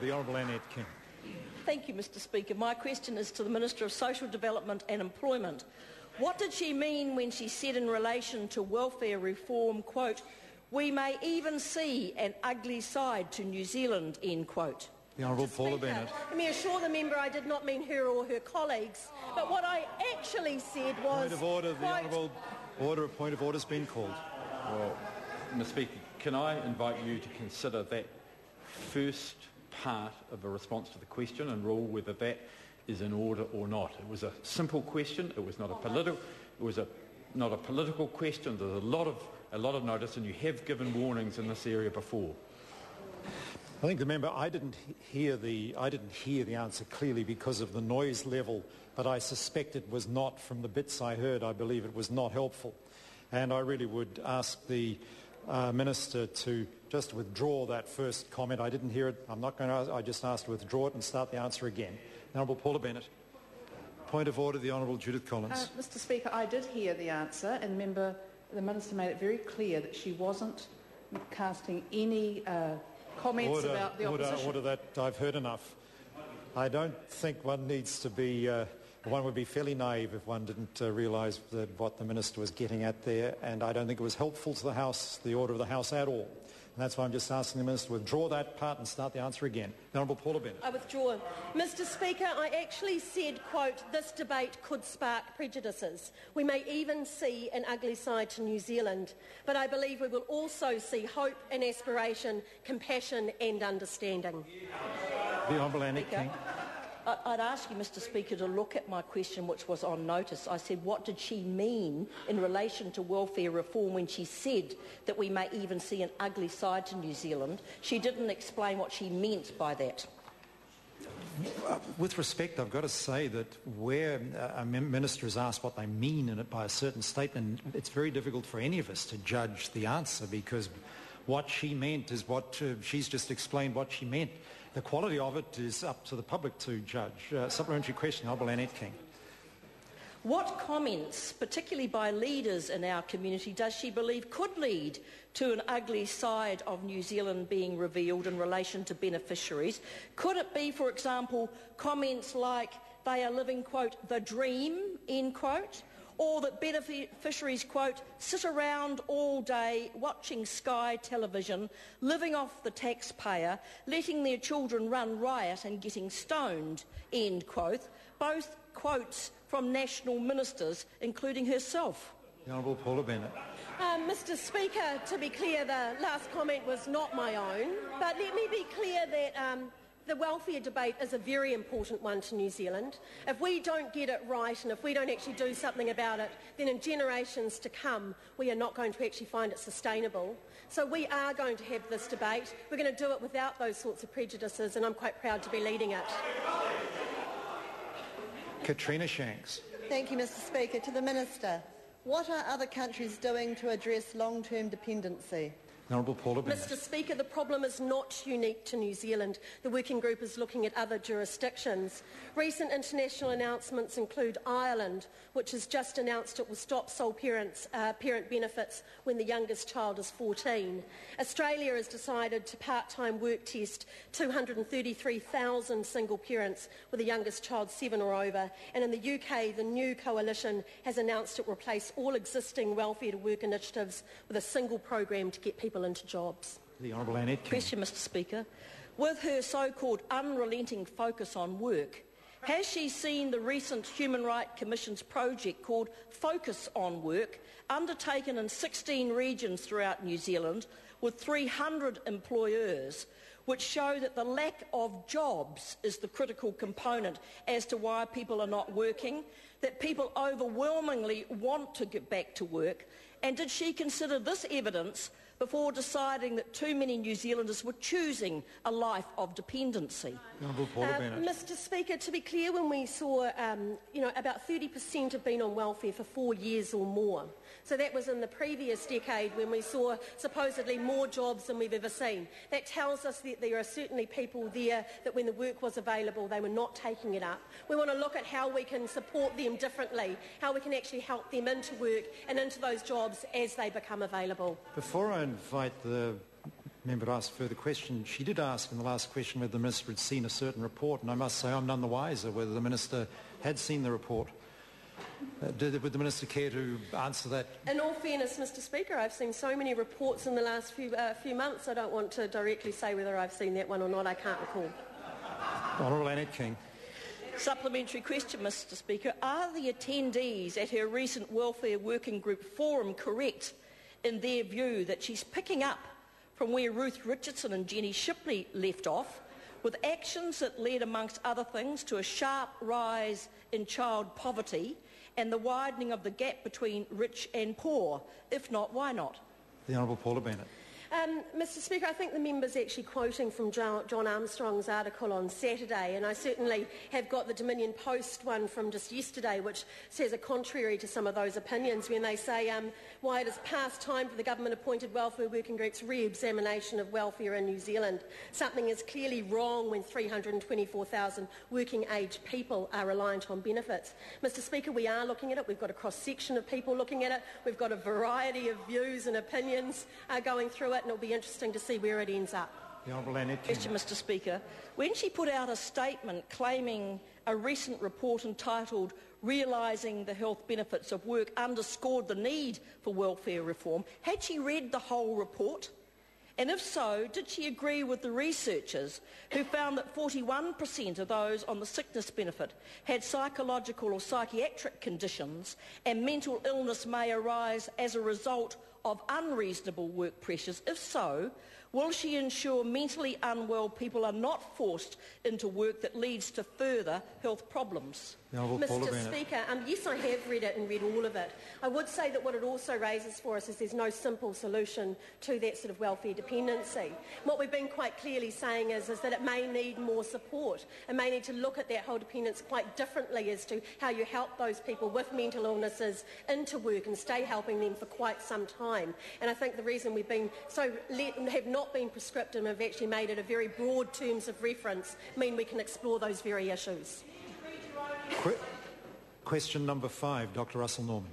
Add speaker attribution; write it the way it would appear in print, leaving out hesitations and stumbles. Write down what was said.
Speaker 1: the Honourable Annette King.
Speaker 2: Thank you, Mr Speaker. My question is to the Minister of Social Development and Employment. What did she mean when she said in relation to welfare reform, quote, "We may even see an ugly side to New Zealand," end quote?
Speaker 1: The Honourable Paula Bennett.
Speaker 2: Let me assure the member I did not mean her or her colleagues, but what I actually said was...
Speaker 1: Point of order. The Honourable point of order has been called.
Speaker 3: Well, Mr Speaker, can I invite you to consider that first part of a response to the question and rule whether that is in order or not? It was a simple question. It was not a political. It was not a political question. There's a lot of notice, and you have given warnings in this area before.
Speaker 1: I think the member, I didn't hear the answer clearly because of the noise level, but I suspect it was not, from the bits I heard, I believe it was not helpful. And I really would ask the Minister to just withdraw that first comment. I didn't hear it. I'm not going to. I just asked to withdraw it and start the answer again. The Honourable Paula Bennett. Point of order, the Honourable Judith Collins.
Speaker 4: Mr Speaker, I did hear the answer, and the Minister made it very clear that she wasn't casting any comments about the opposition.
Speaker 1: Order that I've heard enough. I don't think one needs to be... one would be fairly naive if one didn't realise what the Minister was getting at there, and I don't think it was helpful to the House, the order of the House at all. And that's why I'm just asking the Minister to withdraw that part and start the answer again. The Honourable Paula Bennett.
Speaker 2: I withdraw. Mr Speaker, I actually said, quote, "This debate could spark prejudices. We may even see an ugly side to New Zealand, but I believe we will also see hope and aspiration, compassion and understanding."
Speaker 1: The Honourable Annette King.
Speaker 2: I'd ask you, Mr Speaker, to look at my question, which was on notice. I said, what did she mean in relation to welfare reform when she said that we may even see an ugly side to New Zealand? She didn't explain what she meant by that.
Speaker 1: With respect, I've got to say that where a minister is asked what they mean in it by a certain statement, it's very difficult for any of us to judge the answer, because what she meant is what she's just explained what she meant. The quality of it is up to the public to judge. Supplementary question, Honourable Annette King.
Speaker 2: What comments, particularly by leaders in our community, does she believe could lead to an ugly side of New Zealand being revealed in relation to beneficiaries? Could it be, for example, comments like they are living, quote, "the dream," end quote? Or that beneficiaries, quote, "sit around all day watching Sky television, living off the taxpayer, letting their children run riot and getting stoned," end quote. Both quotes from national ministers, including herself.
Speaker 1: The Honourable Paula Bennett.
Speaker 2: Mr Speaker, to be clear, the last comment was not my own, but let me be clear that the welfare debate is a very important one to New Zealand. If we don't get it right and if we don't actually do something about it, then in generations to come we are not going to actually find it sustainable. So we are going to have this debate. We're going to do it without those sorts of prejudices, and I'm quite proud to be leading it.
Speaker 1: Katrina Shanks.
Speaker 5: Thank you, Mr Speaker. To the Minister, what are other countries doing to address long-term dependency?
Speaker 1: Honourable Paula Bennett.
Speaker 2: Mr Speaker, the problem is not unique to New Zealand. The working group is looking at other jurisdictions. Recent international announcements include Ireland, which has just announced it will stop sole parent benefits when the youngest child is 14. Australia has decided to part-time work test 233,000 single parents with the youngest child 7 or over. And in the UK, the new coalition has announced it will replace all existing welfare to work initiatives with a single program to get people into jobs.
Speaker 1: The Honourable Annette King.
Speaker 2: Question, Mr Speaker. With her so-called unrelenting focus on work, has she seen the recent Human Rights Commission's project called Focus on Work, undertaken in 16 regions throughout New Zealand with 300 employers, which show that the lack of jobs is the critical component as to why people are not working, that people overwhelmingly want to get back to work? And did she consider this evidence before deciding that too many New Zealanders were choosing a life of dependency?
Speaker 1: Mr
Speaker 2: Speaker, to be clear, when we saw, about 30% have been on welfare for 4 years or more. So that was in the previous decade when we saw supposedly more jobs than we've ever seen. That tells us that there are certainly people there that when the work was available, they were not taking it up. We want to look at how we can support them differently, how we can actually help them into work and into those jobs as they become available.
Speaker 1: Before I invite the member asked a further question. She did ask in the last question whether the Minister had seen a certain report, and I must say I'm none the wiser whether the Minister had seen the report. Would the Minister care to answer that?
Speaker 6: In all fairness, Mr Speaker, I've seen so many reports in the last few months, I don't want to directly say whether I've seen that one or not. I can't recall.
Speaker 1: Honourable Annette King.
Speaker 2: Supplementary question, Mr Speaker. Are the attendees at her recent Welfare Working Group forum correct in their view that she's picking up from where Ruth Richardson and Jenny Shipley left off, with actions that led, amongst other things, to a sharp rise in child poverty and the widening of the gap between rich and poor? If not, why not?
Speaker 1: The Honourable Paula Bennett.
Speaker 6: Mr Speaker, I think the member's actually quoting from John Armstrong's article on Saturday, and I certainly have got the Dominion Post one from just yesterday, which says a contrary to some of those opinions when they say why it is past time for the government-appointed Welfare Working Group's re-examination of welfare in New Zealand. Something is clearly wrong when 324,000 working-age people are reliant on benefits. Mr Speaker, we are looking at it. We've got a cross-section of people looking at it. We've got a variety of views and opinions going through it, and it'll be interesting to see where it ends up.
Speaker 1: The Honourable Annette King.
Speaker 2: Question, Mr Speaker. When she put out a statement claiming a recent report entitled "Realising the Health Benefits of Work" underscored the need for welfare reform, had she read the whole report? And if so, did she agree with the researchers who found that 41% of those on the sickness benefit had psychological or psychiatric conditions, and mental illness may arise as a result of unreasonable work pressures? If so, will she ensure mentally unwell people are not forced into work that leads to further health problems?
Speaker 6: Mr Speaker, yes, I have read it and read all of it. I would say that what it also raises for us is there's no simple solution to that sort of welfare dependency. What we've been quite clearly saying is that it may need more support. It may need to look at that whole dependence quite differently as to how you help those people with mental illnesses into work and stay helping them for quite some time. And I think the reason we've been have not been prescriptive and have actually made it a very broad terms of reference mean we can explore those very issues.
Speaker 1: Question number 5, Dr. Russell Norman.